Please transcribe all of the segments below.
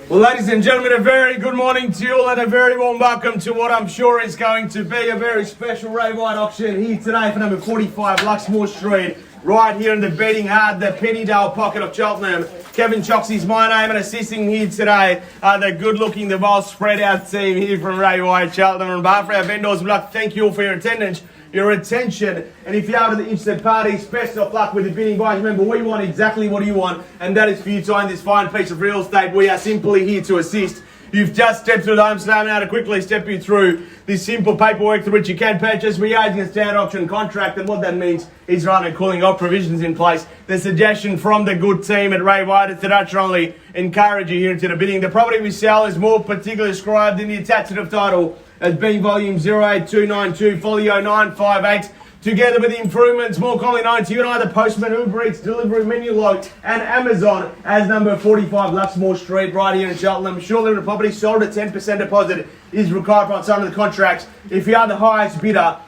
Well, ladies and gentlemen, a very good morning to you all and a very warm welcome to what I'm sure is going to be a very special Ray White auction here today for number 45 Luxmore Street, right here in the betting heart, the Pennydale pocket of Cheltenham. Kevin Choxey's my name, and assisting here today the good-looking, the well spread out team here from Ray White, Cheltenham. On behalf of our vendors, we'd like to thank you all for your attendance, your attention, and if you are to the interested parties, best of luck with the bidding, guys. Remember, we want exactly what you want, and that is for you to own this fine piece of real estate. We are simply here to assist. You've just stepped through the home today, now to quickly step you through this simple paperwork through which you can purchase. We are using a standard auction contract, and what that means is running and cooling off provisions in place. The suggestion from the good team at Ray White is to naturally encourage you here into the bidding. The property we sell is more particularly described in the attachment of title as being volume 08292 folio 958. Together with the improvements, more commonly known to you and I, the Postman, Uber Eats, Delivery, Menu Log, and Amazon, as number 45 Luxmore Street, right here in Cheltenham. Surely the property sold at 10% deposit is required from some of the contracts. If you are the highest bidder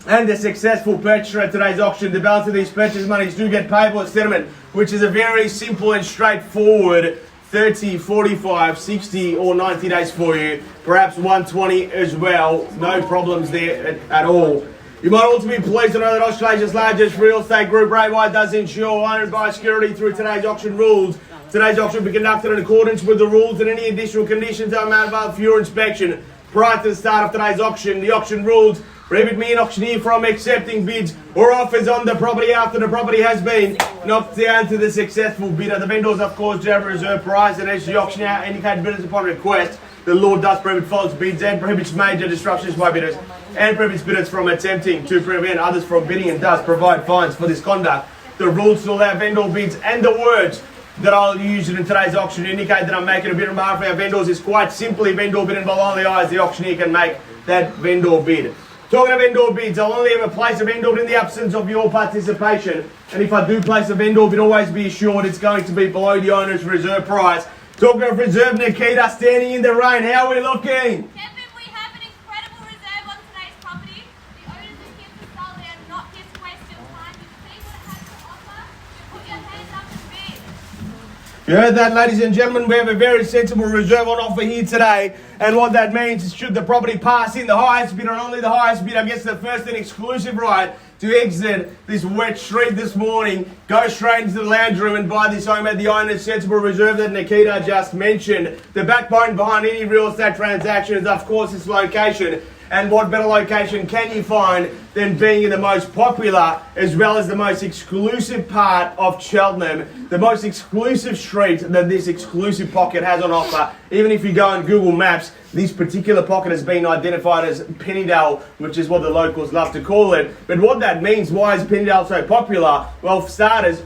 and the successful purchaser at today's auction, the balance of these purchase monies do get payable at settlement, which is a very simple and straightforward 30, 45, 60 or 90 days for you. Perhaps 120 as well. No problems there at all. You might also be pleased to know that Australia's largest real estate group, Ray White, does ensure owned by security through today's auction rules. Today's auction will be conducted in accordance with the rules, and any additional conditions are made available for your inspection prior to the start of today's auction. The auction rules prohibit me, an auctioneer, from accepting bids or offers on the property after the property has been knocked down to the successful bidder. The vendors, of course, do have a reserve price, and as the auctioneer indicated bidders upon request, the law does prohibit false bids and prohibits major disruptions by bidders and prohibits bidders from attempting to prevent others from bidding, and does provide fines for this conduct. The rules to allow vendor bids and the words that I'll use in today's auction to indicate that I'm making a bid on behalf of our vendors is quite simply vendor bid, and below the eyes the auctioneer can make that vendor bid. Talking of vendor bids, I'll only ever place a vendor bid in the absence of your participation, and if I do place a vendor bid, always be assured it's going to be below the owner's reserve price. Talking of reserve, Nikita standing in the rain, how are we looking? Kevin, we have an incredible reserve on today's property. The owners are here to sell it and not here to waste your time. You see what it has to offer? You put your hands up and bid. You heard that, ladies and gentlemen. We have a very sensible reserve on offer here today, and what that means is should the property pass in, the highest bidder and only the highest bidder gets the first and exclusive right to exit this wet street this morning, go straight into the lounge room and buy this home at the owner's sensible reserve that Nikita just mentioned. The backbone behind any real estate transaction is, of course, its location. And what better location can you find than being in the most popular as well as the most exclusive part of Cheltenham, the most exclusive street that this exclusive pocket has on offer. Even if you go on Google Maps, this particular pocket has been identified as Pennydale, which is what the locals love to call it. But what that means, why is Pennydale so popular? Well, for starters,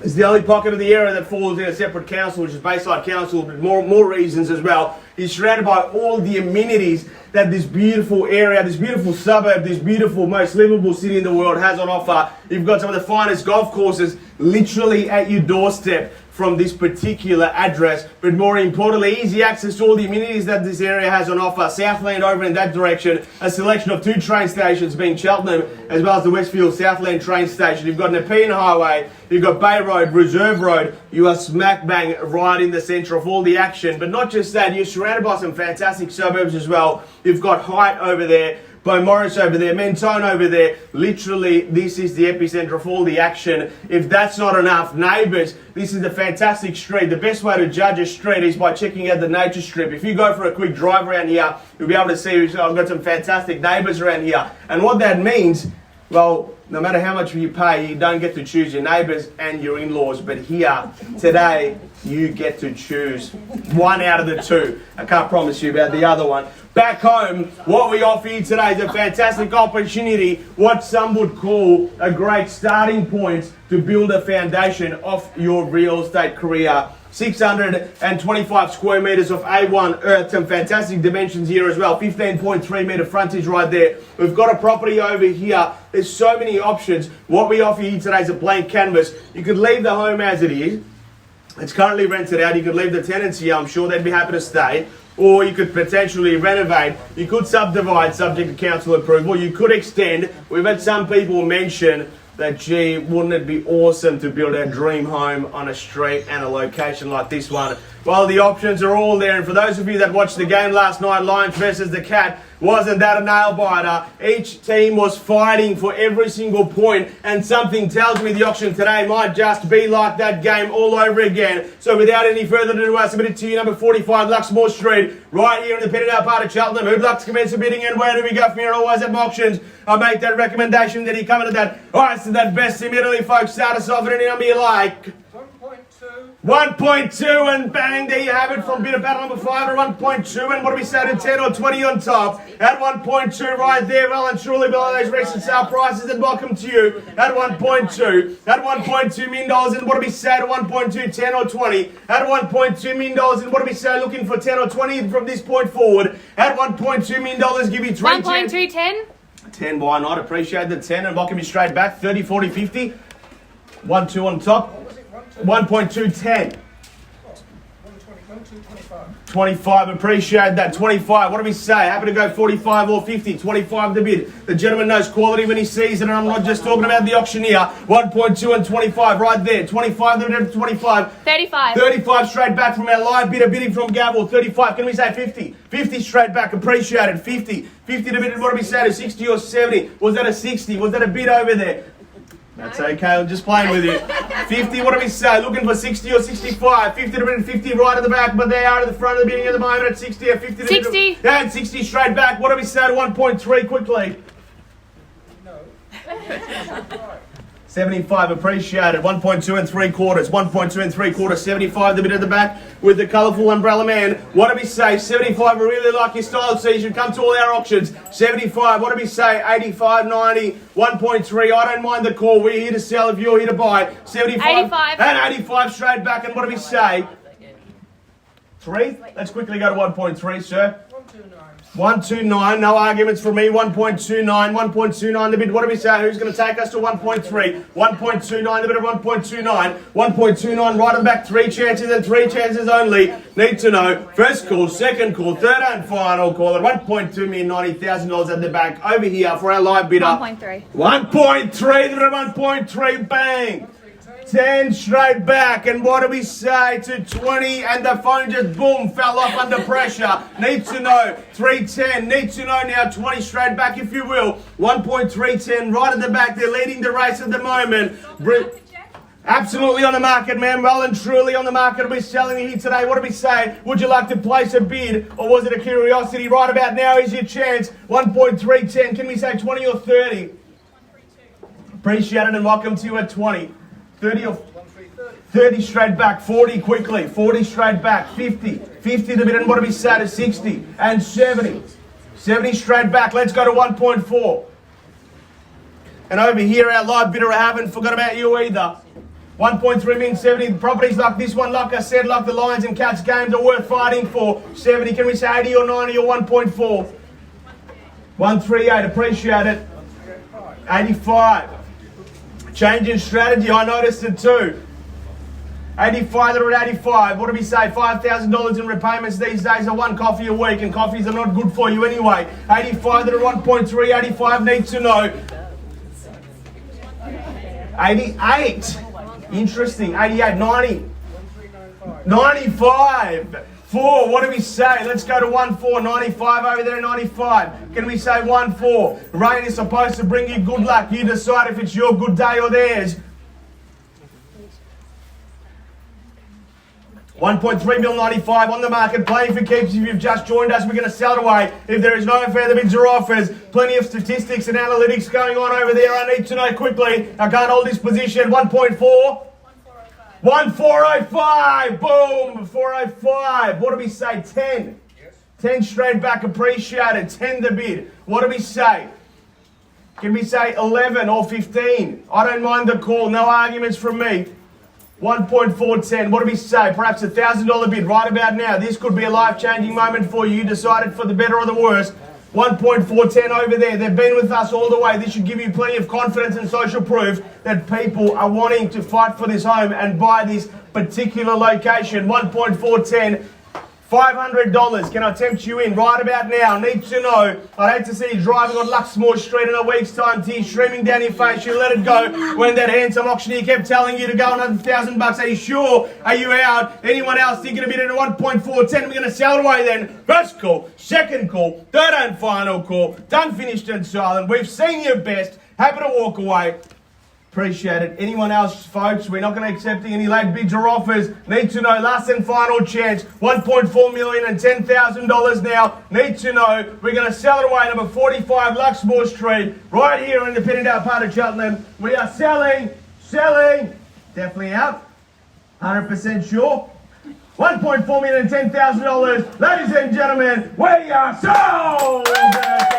it's the only pocket of the area that falls in a separate council, which is Bayside Council, but more reasons as well. It's surrounded by all the amenities that this beautiful area, this beautiful suburb, this beautiful, most livable city in the world has on offer. You've got some of the finest golf courses literally at your doorstep from this particular address, but more importantly, easy access to all the amenities that this area has on offer. Southland over in that direction, a selection of 2 train stations being Cheltenham as well as the Westfield Southland train station. You've got Nepean Highway, you've got Bay Road, Reserve Road. You are smack bang right in the centre of all the action, but not just that, you're surrounded by some fantastic suburbs as well. You've got Height over there, Beaumaris over there, Mentone over there. Literally, this is the epicentre of all the action. If that's not enough, neighbours, this is a fantastic street. The best way to judge a street is by checking out the nature strip. If you go for a quick drive around here, you'll be able to see I've got some fantastic neighbours around here. And what that means, well, no matter how much you pay, you don't get to choose your neighbours and your in-laws. But here, today, you get to choose one out of the 2. I can't promise you about the other one. Back home, what we offer you today is a fantastic opportunity, what some would call a great starting point to build a foundation of your real estate career. 625 square metres of A1 earth, some fantastic dimensions here as well, 15.3 metre frontage right there. We've got a property over here. There's so many options. What we offer you today is a blank canvas. You could leave the home as it is. It's currently rented out. You could leave the tenants here. I'm sure they'd be happy to stay. Or you could potentially renovate. You could subdivide subject to council approval. You could extend. We've had some people mention that, gee, wouldn't it be awesome to build our dream home on a street and a location like this one? Well, the options are all there, and for those of you that watched the game last night, Lions versus the Cat, wasn't that a nail biter? Each team was fighting for every single point, and something tells me the auction today might just be like that game all over again. So without any further ado, I submit it to you, number 45, Luxmore Street, right here in the Pettendale part of Cheltenham. Who'd like to commence the bidding, and where do we go from here? Always at my auctions, I make that recommendation that he come into that. Alright, so that best immediately, folks. Start us off at any number you like. 1.2 and bang, there you have it from bidder battle number 5 to 1.2, and what do we say to 10 or 20 on top? At 1.2 right there, well and truly below those recent sale prices, and welcome to you at 1.2. At $1.2 million, and what do we say to 1.2, 10 or 20? At $1.2 million, and what do we say looking for 10 or 20 from this point forward? At $1.2 million, give you 3 1.2, 10. 10, why not? Appreciate the 10, and welcome you straight back. 30, 40, 50. 1, 2 on top. 1.2, 10. 25, appreciate that. 25, what do we say? Happy to go 45 or 50. 25 the bid. The gentleman knows quality when he sees it, and I'm not just talking about the auctioneer. 1.2 and 25 right there. 25 the bid, 25. 35. 35 straight back from our live bidder bidding from Gavel. 35, can we say 50? 50 straight back, appreciate it. 50. 50 the bid, what do we say to 60 or 70? Was that a 60? Was that a bid over there? That's okay, I'm just playing with you. 50, what do we say? Looking for 60 or 65? 50 to bid, 50 right at the back, but they are at the front of the bidding at the moment at 60 or 50 to 60. Bid. And 60 straight back. What do we say to 1.3 quickly? No. 75, appreciate it. 1.2 and 3 quarters. 1.2 and 3 quarters. 75, the bit at the back with the colourful umbrella man. What do we say? 75, we really like your style, so you should come to all our auctions. 75, what do we say? 85, 90, 1.3. I don't mind the call. We're here to sell if you're here to buy. 75. 85. And 85 straight back. And what do we say? 3? Let's quickly go to 1.3, sir. 129, no arguments from me. 1.29, 1.29 the bid. What do we say? Who's going to take us to 1.3? 1.29 the bid of 1.29. 1.29 right at the back. 3 chances and 3 chances only. Need to know. First call, second call, third and final call at $1.2 million, $90,000 at the back. Over here for our live bidder. 1.3. 1.3 the bid of 1.3. Bang. 10 straight back, and what do we say to 20? And the phone just boom fell off under pressure. Need to know 310. Need to know now 20 straight back, if you will. 1.310 right at the back. They're leading the race at the moment. Absolutely on the market, man. Well and truly on the market. We're selling it here today. What do we say? Would you like to place a bid, or was it a curiosity? Right about now is your chance. 1.310. Can we say 20 or 30? Appreciate it, and welcome to you at 20. 30 or 30 straight back, 40 quickly, 40 straight back, 50, 50 the bid, and what do we say to 60 and 70, 70 straight back. Let's go to 1.4. And over here, our live bidder, I haven't forgot about you either. 1.3 means 70. Properties like this one, like I said, like the Lions and Cats games, are worth fighting for. 70, can we say 80 or 90 or 1.4? 138, appreciate it. 85. Change in strategy, I noticed it too. 85, they're at 85. What do we say? $5,000 in repayments these days are 1 coffee a week, and coffees are not good for you anyway. 85, they're at 1.3. 85 need to know. 88. Interesting. 88, 90. 95. 4, what do we say? Let's go to 1.4, 95 over there, 95. Can we say 1.4? Rain is supposed to bring you good luck. You decide if it's your good day or theirs. 1.3 mil 95 on the market, playing for keeps. If you've just joined us, we're going to sell it away. If there is no further bids or offers, plenty of statistics and analytics going on over there. I need to know quickly. I can't hold this position. 1.4. 1,405, boom, 405. What do we say? 10. Yes. 10 straight back, appreciated. 10 the bid. What do we say? Can we say 11 or 15? I don't mind the call, no arguments from me. 1.410, what do we say? Perhaps $1,000 bid right about now. This could be a life-changing moment for you. You decided for the better or the worse. 1.410 over there. They've been with us all the way. This should give you plenty of confidence and social proof that people are wanting to fight for this home and buy this particular location. 1.410. $500. Can I tempt you in right about now? Need to know. I'd hate to see you driving on Luxmore Street in a week's time, tears streaming down your face. You let it go when that handsome auctioneer kept telling you to go another $1,000. Are you sure? Are you out? Anyone else thinking of it at 1.410? We're going to sell it away then. First call, second call, third and final call. Done, finished and silent. We've seen your best. Happy to walk away. Appreciate it. Anyone else, folks? We're not going to accept any late bids or offers. Need to know. Last and final chance. $1.4 million and $10,000 now. Need to know. We're going to sell it away. Number 45 Luxmore Street. Right here in the Pinnendale part of Cheltenham. We are selling. Definitely out. 100% sure. $1.4 million and $10,000. Ladies and gentlemen, we are sold!